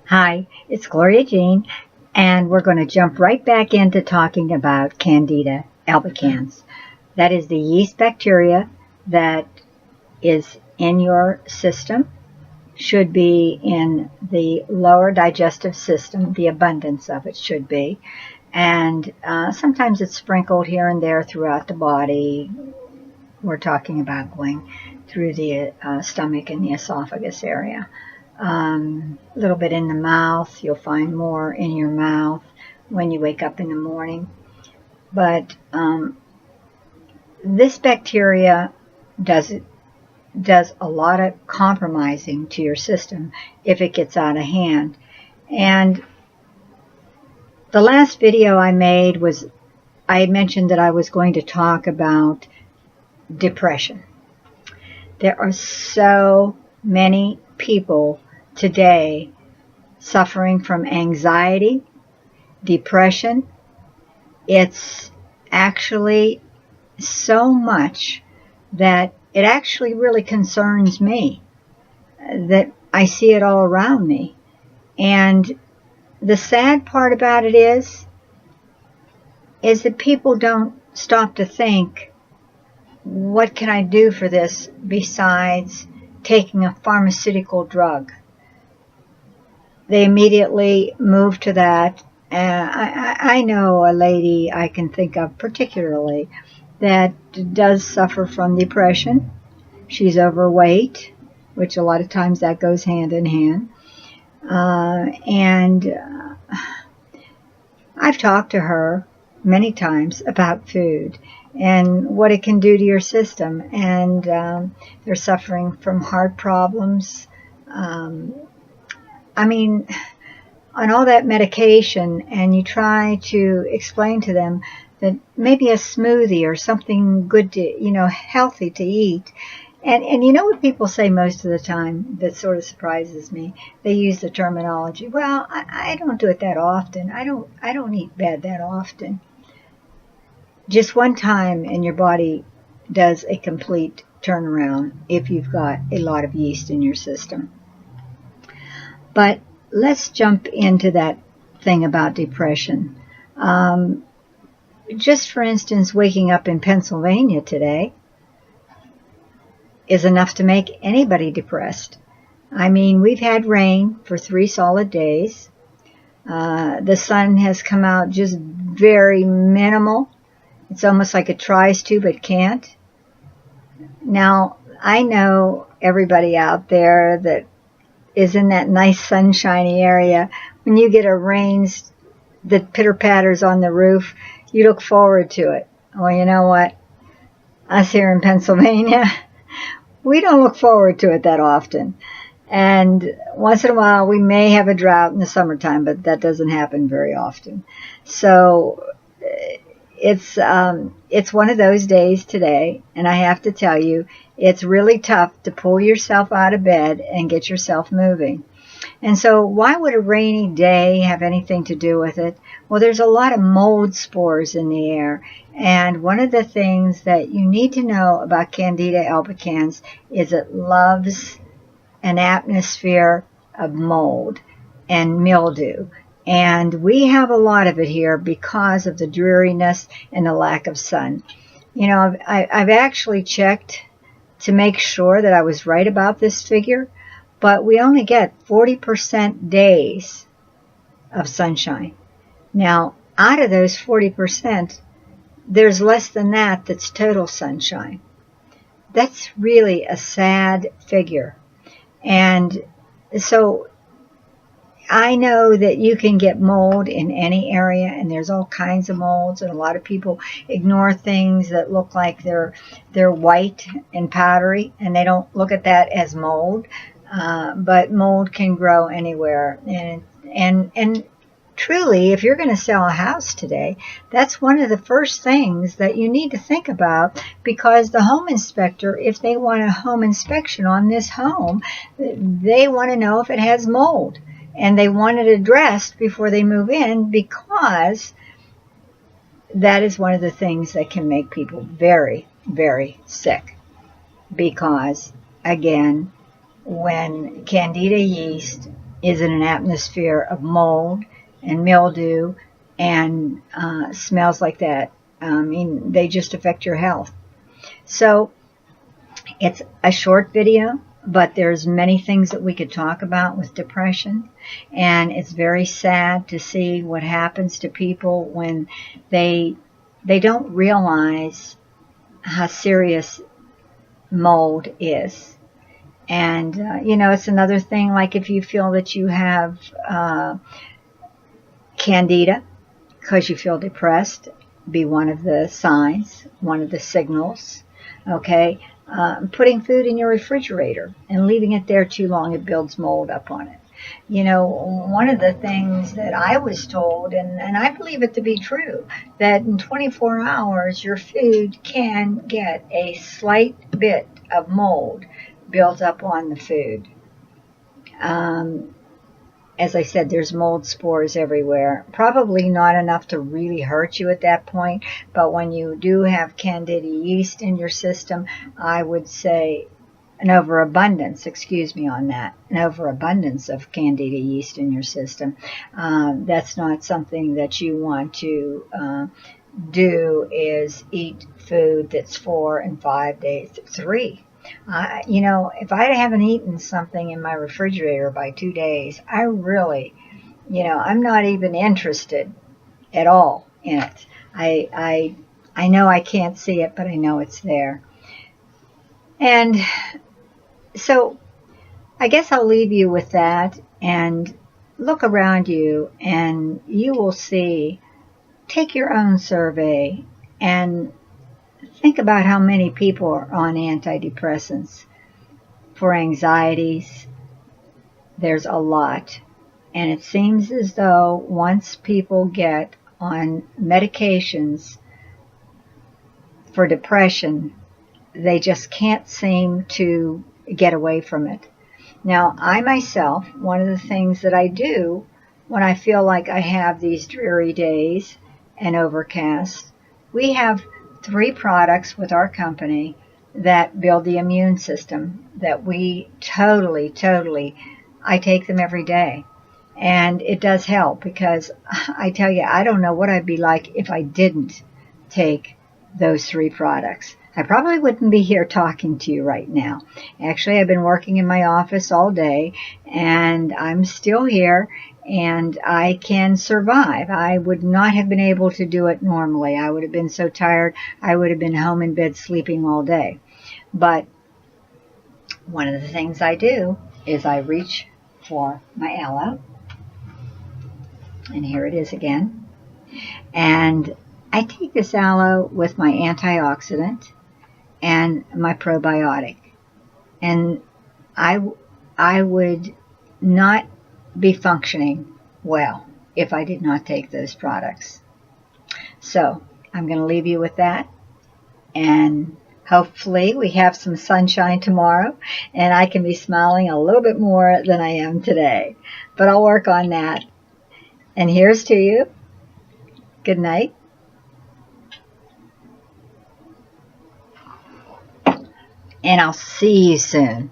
Hi, it's Gloria Jean, and we're going to jump right back into talking about Candida albicans. That is the yeast bacteria that is in your system, should be in the lower digestive system, the abundance of it should be, and sometimes it's sprinkled here and there throughout the body. We're talking about going through the stomach and the esophagus area. A little bit in the mouth. You'll find more in your mouth when you wake up in the morning. But this bacteria does a lot of compromising to your system if it gets out of hand. And the last video I made was, I mentioned that I was going to talk about depression. There are so many people today suffering from anxiety, depression. It's actually so much that it actually really concerns me, that I see it all around me. And the sad part about it is that people don't stop to think, what can I do for this besides taking a pharmaceutical drug? They immediately move to that. I know a lady I can think of particularly that does suffer from depression. She's overweight, which a lot of times that goes hand in hand. I've talked to her many times about food and what it can do to your system. And they're suffering from heart problems. On all that medication, and you try to explain to them that maybe a smoothie or something good to, healthy to eat. And you know what people say most of the time that sort of surprises me? They use the terminology, well, I don't do it that often. I don't eat bad that often. Just one time and your body does a complete turnaround if you've got a lot of yeast in your system. But let's jump into that thing about depression. Just for instance, waking up in Pennsylvania today is enough to make anybody depressed. I mean, we've had rain for 3 solid days. The sun has come out just very minimal. It's almost like it tries to but can't. Now, I know everybody out there that is in that nice sunshiny area. When you get a rain that pitter-patters on the roof, you look forward to it. Well, you know what? Us here in Pennsylvania, we don't look forward to it that often. And once in a while, we may have a drought in the summertime, but that doesn't happen very often. So it's one of those days today, and I have to tell you, it's really tough to pull yourself out of bed and get yourself moving. And so why would a rainy day have anything to do with it? Well, there's a lot of mold spores in the air. And one of the things that you need to know about Candida albicans is it loves an atmosphere of mold and mildew. And we have a lot of it here because of the dreariness and the lack of sun. You know, I've actually checked to make sure that I was right about this figure, but we only get 40% days of sunshine. Now, out of those 40%, there's less than that that's total sunshine. That's really a sad figure. And so I know that you can get mold in any area, and there's all kinds of molds, and a lot of people ignore things that look like they're white and powdery, and they don't look at that as mold. But mold can grow anywhere, and truly, if you're going to sell a house today, that's one of the first things that you need to think about, because the home inspector, if they want a home inspection on this home, they want to know if it has mold. And they want it addressed before they move in, because that is one of the things that can make people very, very sick. Because, again, when Candida yeast is in an atmosphere of mold and mildew and smells like that. I mean, they just affect your health. So it's a short video, but there's many things that we could talk about with depression. And it's very sad to see what happens to people when they don't realize how serious mold is. And, it's another thing, like if you feel that you have Candida because you feel depressed, be one of the signs, one of the signals, okay? Putting food in your refrigerator and leaving it there too long, it builds mold up on it. One of the things that I was told, and I believe it to be true, that in 24 hours your food can get a slight bit of mold built up on the food. As I said, there's mold spores everywhere. Probably not enough to really hurt you at that point, but when you do have Candida yeast in your system, I would say an overabundance of Candida yeast in your system. That's not something that you want to do, is eat food that's 4 and 5 days, 3. If I haven't eaten something in my refrigerator by 2 days, I really, I'm not even interested at all in it. I know I can't see it, but I know it's there. And so I guess I'll leave you with that, and look around you and you will see, take your own survey and think about how many people are on antidepressants for anxieties. There's a lot. And it seems as though once people get on medications for depression, they just can't seem to get away from it. Now, I myself, one of the things that I do when I feel like I have these dreary days and overcast, we have 3 products with our company that build the immune system that we totally, I take them every day. And it does help, because I tell you, I don't know what I'd be like if I didn't take those 3 products. I probably wouldn't be here talking to you right now. Actually, I've been working in my office all day, and I'm still here, and I can survive. I would not have been able to do it normally. I would have been so tired, I would have been home in bed sleeping all day. But one of the things I do is I reach for my Aloe, and here it is again. And I take this Aloe with my antioxidant and my probiotic. And I would not be functioning well if I did not take those products. So I'm going to leave you with that, and hopefully we have some sunshine tomorrow and I can be smiling a little bit more than I am today. But I'll work on that. And here's to you. Good night. And I'll see you soon.